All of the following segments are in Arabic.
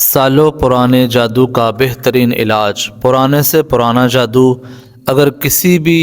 सालों पुराने जादू का बेहतरीन इलाज। पुराने से पुराना जादू अगर किसी भी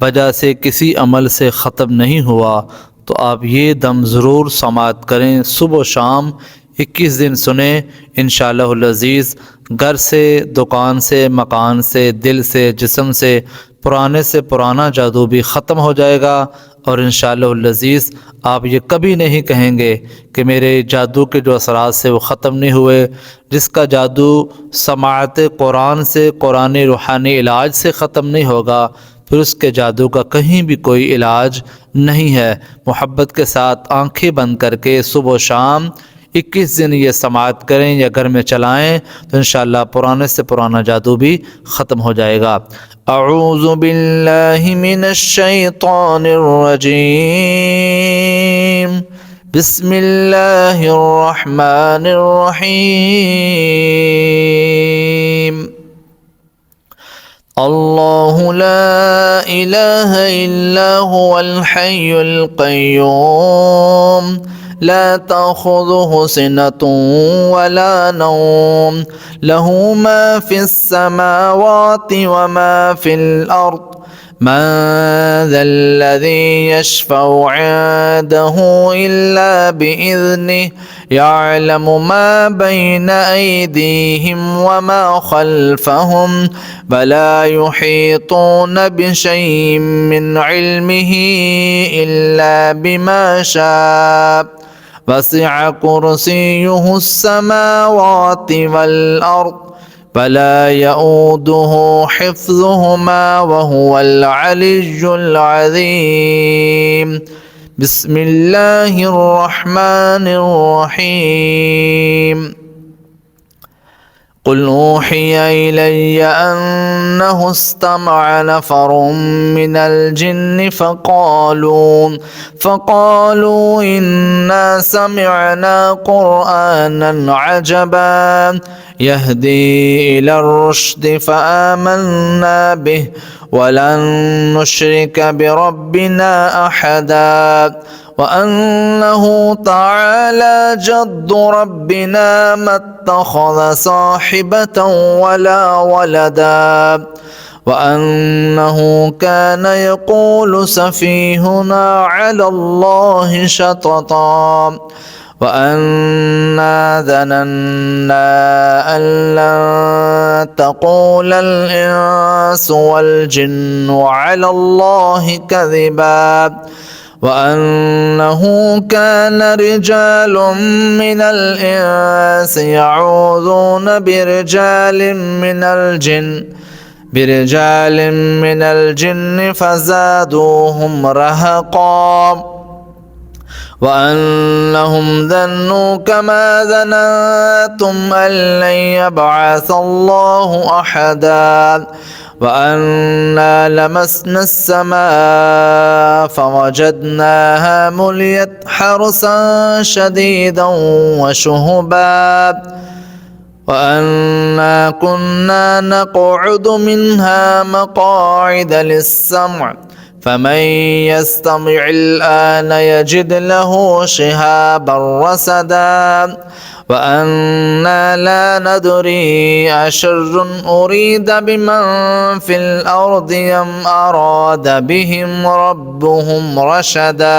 वजह से किसी अमल से ख़त्म नहीं हुआ तो आप ये दम ज़रूर समाअत करें। सुबह शाम 21 दिन सुने, इंशाअल्लाहुल अज़ीज़ घर से, दुकान से, मकान से, दिल से, जिस्म से पुराना जादू भी ख़त्म हो जाएगा। और इंशाअल्लाहुल अज़ीज़ आप ये कभी नहीं कहेंगे कि मेरे जादू के जो असरात से वो ख़त्म नहीं हुए। जिसका जादू समाअत कुरान से, कुरानी रूहानी इलाज से ख़त्म नहीं होगा, फिर उसके जादू का कहीं भी कोई इलाज नहीं है। मोहब्बत के साथ आंखें बंद करके सुबह शाम 21 दिन ये समाअत करें या घर में चलाएं तो इंशाअल्लाह पुराने से पुराना जादू भी ख़त्म हो जाएगा। अऊज़ु बिल्लाहि मिनश शैतानिर रजीम। बिस्मिल्लाहिर रहमानिर रहीम। अल्लाहु ला इलाहा इल्ला हुवल हय्युल क़य्यूम ला तअख़ुज़ुहु सिनतुन वला नौम लहू मा फ़िस समावाति व मा फ़िल अर्द मन ज़ल्लज़ी यशफ़उ इंदहु इल्ला बिइज़्निहि यअलमु मा बैन अयदीहिम व मा ख़ल्फ़हुम वला युहीतून बिशैइन मिन इल्मिहि इल्ला बिमा शाअ वसिअ कुर्सियुहु अस्समावाति वल अर्द वला यऊदुहु हिफ्ज़ुहुमा वहुवल अलिय्युल अज़ीम। बिस्मिल्लाहिर रहमानिर रहीम। क़ुल ऊहिया इलय्या अन्नहु इस्तमअ नफ़रुम मिनल जिन्नि फ़क़ालू इन्ना समिअना क़ुरआनन अजबा यहदी इलर रुश्दि फ़आमन्ना बिहि वलन नुश्रिक बिरब्बिना अहदा वअन्नहु तआला जद्दु रब्बिना मत्तख़ज़ साहिबतन वला वलदा वअन्नहु कान यक़ूलु सफ़ीहुना अलल्लाहि शतता वअन्ना ज़नन्ना अल्लन तक़ूलल इंसु वल जिन्नु अलल्लाहि कज़िबा वअन्नहु कान रिजालुम मिनल इंसि यऊज़ून बिरिजालिम मिनल जिन्नि फ़ज़ादूहुम रहक़ा वअन्नहुम ज़न्नू कमा ज़ननतुम अल्लन यबअसल्लाहु अहदा वअन्ना लमस्ना अस्समाअ फवजदनाहा मुलियत हरसन शदीदन वशुहुबा वअन्ना कुन्ना नक़उदु मिन्हा मक़ाइद लिस्समअ फमन यस्तमि'il आन यजिद लहू शिहाबन रसदा वअन्ना ला नदरी अशर्रुन उरीद बिमन फिल अर्दि अम अराद बिहिम रब्बुहुम रशदा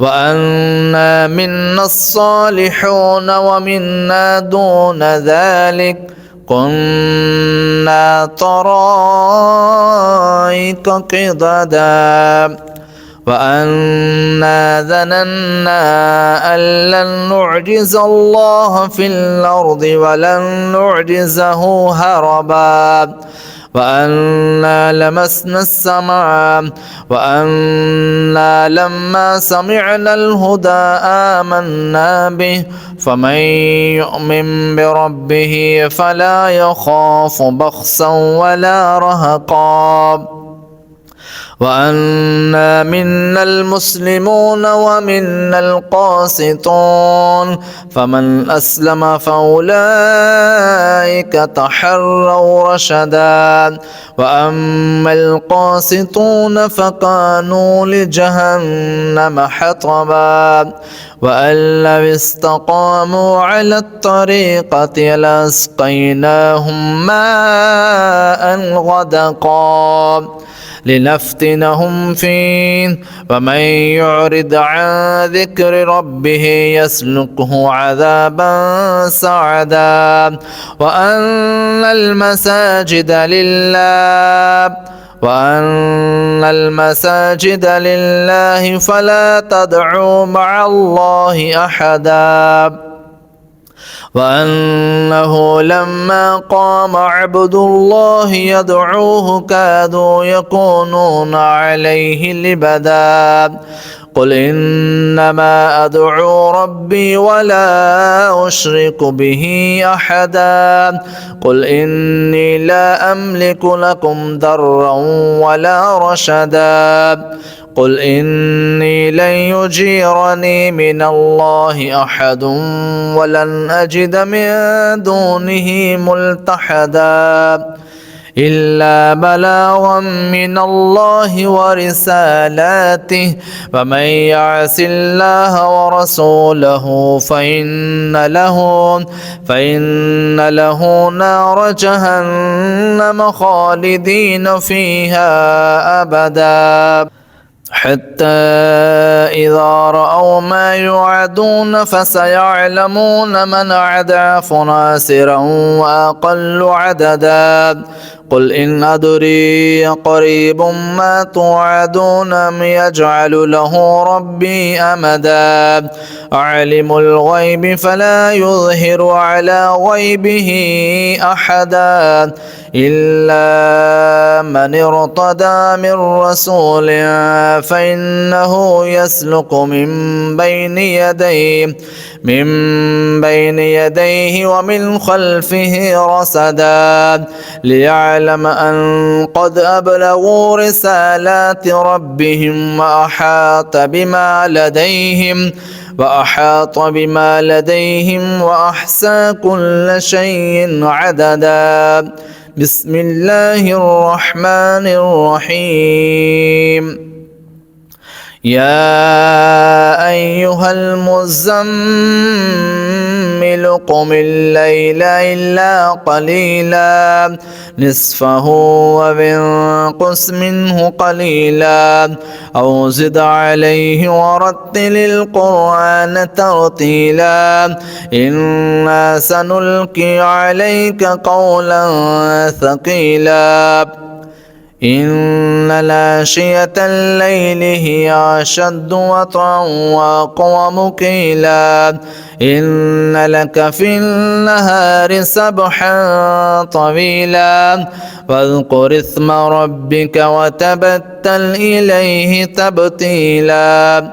वअन्ना मिन्ना अस्सालिहून व मिन्ना दून ज़ालिक कुन्ना तराइक क़िददा वअन्ना ज़नन्ना अल्लन नुअजिज़ल्लाह फिल अर्दि वलन नुअजिज़हु हरबा वअन्ना लमस्ना अस्समाअ वअन्ना लम्मा समिअनल हुदा आमन्ना बिहि फमन यु'मिन बिरब्बिहि फला यख़ाफ़ु बख़्सन वला रहक़ा وأنا منا المسلمون ومنا القاسطون فمن أسلم فأولئك تحروا رشدا وأما القاسطون فكانوا لجهنم حطبا وأن لو استقاموا على الطريقة لأسقيناهم ماء غدقا لنفتنهم فيه ومن يعرض عن ذكر ربه يسلكه عذابا صعدا وأن المساجد لله فلا تدعوا مع الله أحدا وأنه لما قام عبد الله يدعوه كادوا يكونون عليه لبدا قل إنما أدعو ربي ولا أشرك به أحدا قل إني لا أملك لكم ضرا ولا رشدا قل إني لن يجيرني من الله أحد ولن أجد من دونه ملتحدا إلا بلاغا من الله ورسالاته ومن يعص الله ورسوله فإن له نار جهنم خالدين فيها أبدا حتى إذا رأوا ما يوعدون فسيعلمون من أضعف ناصرا وأقل عددا قل إن أدري قريب ما توعدون أم يجعل له ربي أمدا عالم الغيب فلا يظهر على غيبه أحدا إلا من ارتضى من رسول فإنه يسلك من بين يديه ومن خلفه رصدا ليعلم أن قد أبلغوا رسالات ربهم وأحاط بما لديهم وأحصى كل شيء عددا بسم الله الرحمن الرحيم يا أيها المزمل قم الليل إلا قليلا نصفه وانقص منه قليلا أو زد عليه ورتل القرآن ترتيلا إنا سنلقي عليك قولا ثقيلا إن ناشئة الليل هي أشد وطئا وأقوم قيلا إن لك في النهار سبحا طويلا واذكر اسم ربك وتبتل إليه تبتيلا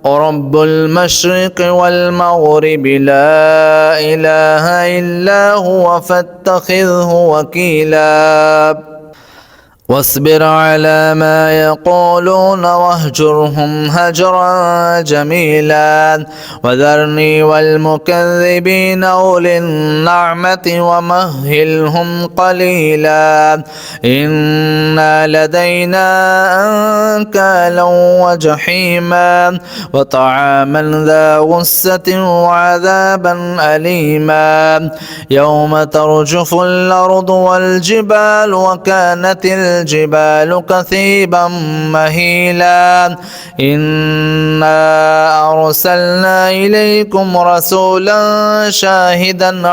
رب المشرق والمغرب لا إله إلا هو فاتخذه وكيلا واصبر على ما يقولون واهجرهم هجرا جميلا وذرني والمكذبين أولي النعمة ومهلهم قليلا إن لدينا أنكالا وجحيما وطعاما ذا غصة وعذابا أليما يوم ترجف الأرض والجبال وكانت الجبال كثيبا مهيلا إنا أرسلنا إليكم رسولا شاهدا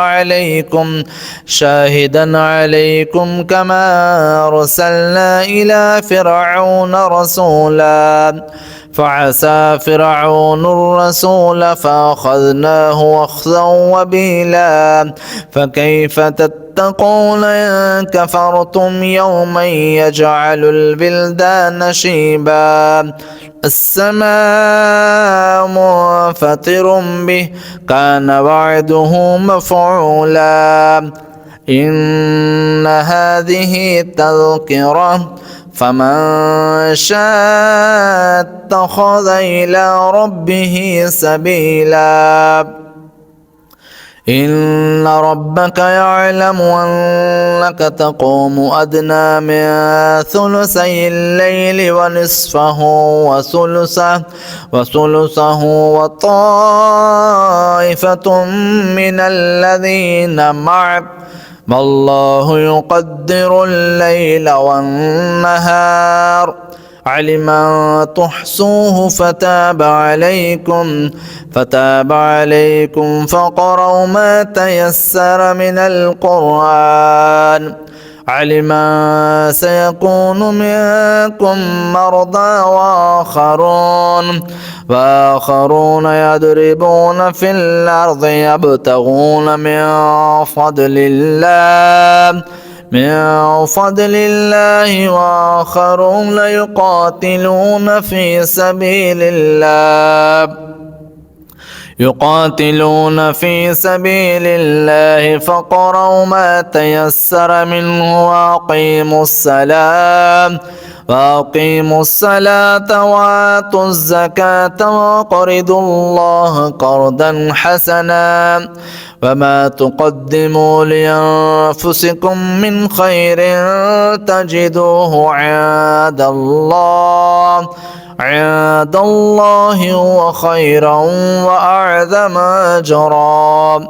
عليكم كما أرسلنا إلى فرعون رسولا فعسى فرعون الرسول فأخذناه أخذا وبيلا فكيف تتقون إن كفرتم يوما يجعل البلدان شيبا السماء منفطر به كان وعده مفعولا إن هذه تذكرة فمن شاء اتخذ إلى ربه سبيلا إن ربك يعلم أنك تقوم أدنى من ثلثي الليل ونصفه وثلثه وطائفة من الذين معك والله يقدر الليل والنهار علم أن تحصوه فتاب عليكم فاقرؤوا ما تيسر من القرآن علم أن سيكون منكم مرضى وآخرون يضربون في الأرض يبتغون من فضل الله وآخرون يقاتلون في سبيل الله فاقرؤوا ما تيسر منه وأقيموا الصلاة وآتوا الزكاة وأقرضوا الله قرضا حسنا وما تقدموا لأنفسكم من خير تجدوه عند الله هو خيرا وأعظم أجرا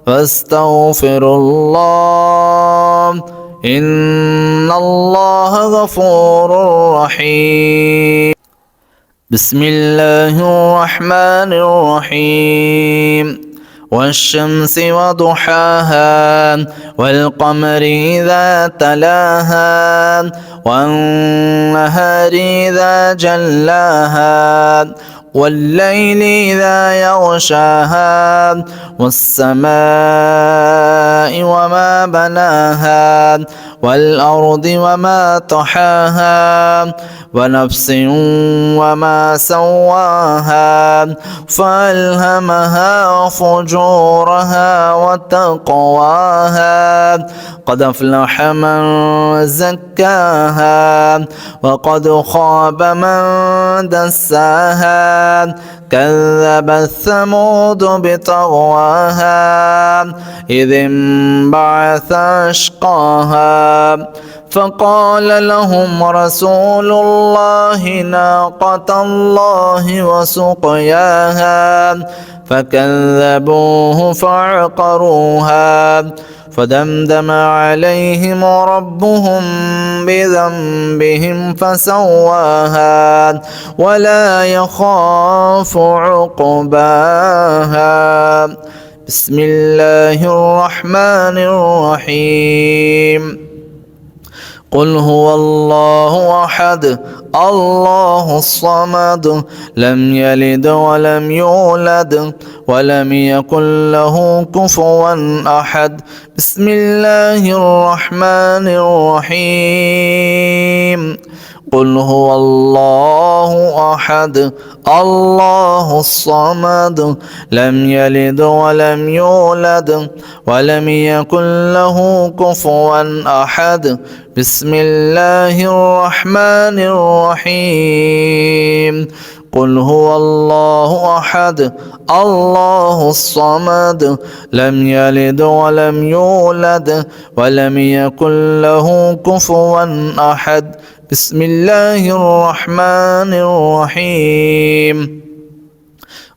واستغفروا الله إن الله غفور رحيم بسم الله الرحمن الرحيم والشمس وضحاها والقمر إذا تلاها والنهار إذا جلاها والليل إذا يغشاها والسماء وما بناها والأرض وما طحاها ونفس وما سواها فألهمها فجورها وتقواها قد أفلح من زكاها وقد خاب من دساها كذبت ثمود بطغواها إذ انبعث أشقاها فقال لهم رسول الله ناقة الله وسقياها فكذبوه فعقروها فدمدم عليهم ربهم بذنبهم فسواها ولا يخاف عقباها بسم الله الرحمن الرحيم قل هو الله أحد الله الصمد لم يلد ولم يولد ولم يكن له كفوا أحد بسم الله الرحمن الرحيم قل هو الله أحد الله الصمد لم يلد ولم يولد ولم يكن له كفوا أحد بسم الله الرحمن الرحيم قل هو الله أحد الله الصمد لم يلد ولم يولد ولم يكن له كفوا أحد بسم الله الرحمن الرحيم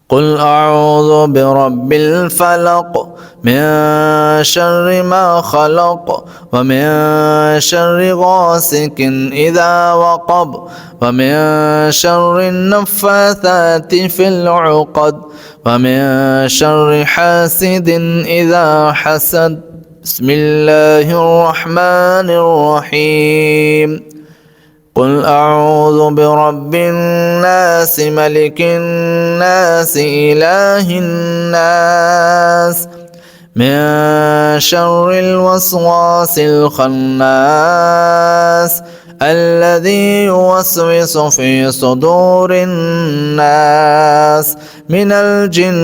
قل أعوذ برب الفلق من شر ما خلق ومن شر غاسق إذا وقب ومن شر النفاثات في العقد ومن شر حاسد إذا حسد بسم الله الرحمن الرحيم قل أعوذ برب الناس ملك الناس إله الناس من شر الوسواس الخناس الذي يوسوس في صدور الناس من الجنة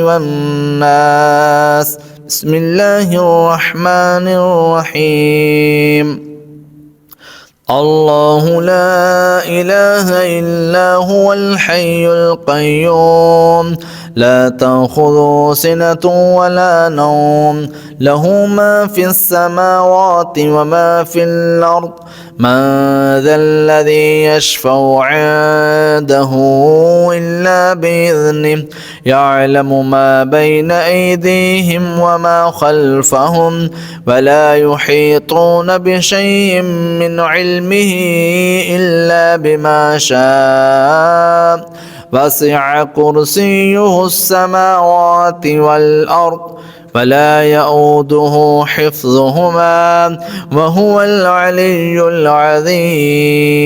والناس بسم الله الرحمن الرحيم الله لا إله إلا هو الحي القيوم لا تأخذه سنة ولا نوم له ما في السماوات وما في الأرض من ذا الذي يشفع عنده إلا بإذنه يعلم ما بين أيديهم وما خلفهم ولا يحيطون بشيء من علمه إلا بما شاء وسع كرسيه السماوات والأرض ولا يؤوده حفظهما وهو العلي العظيم.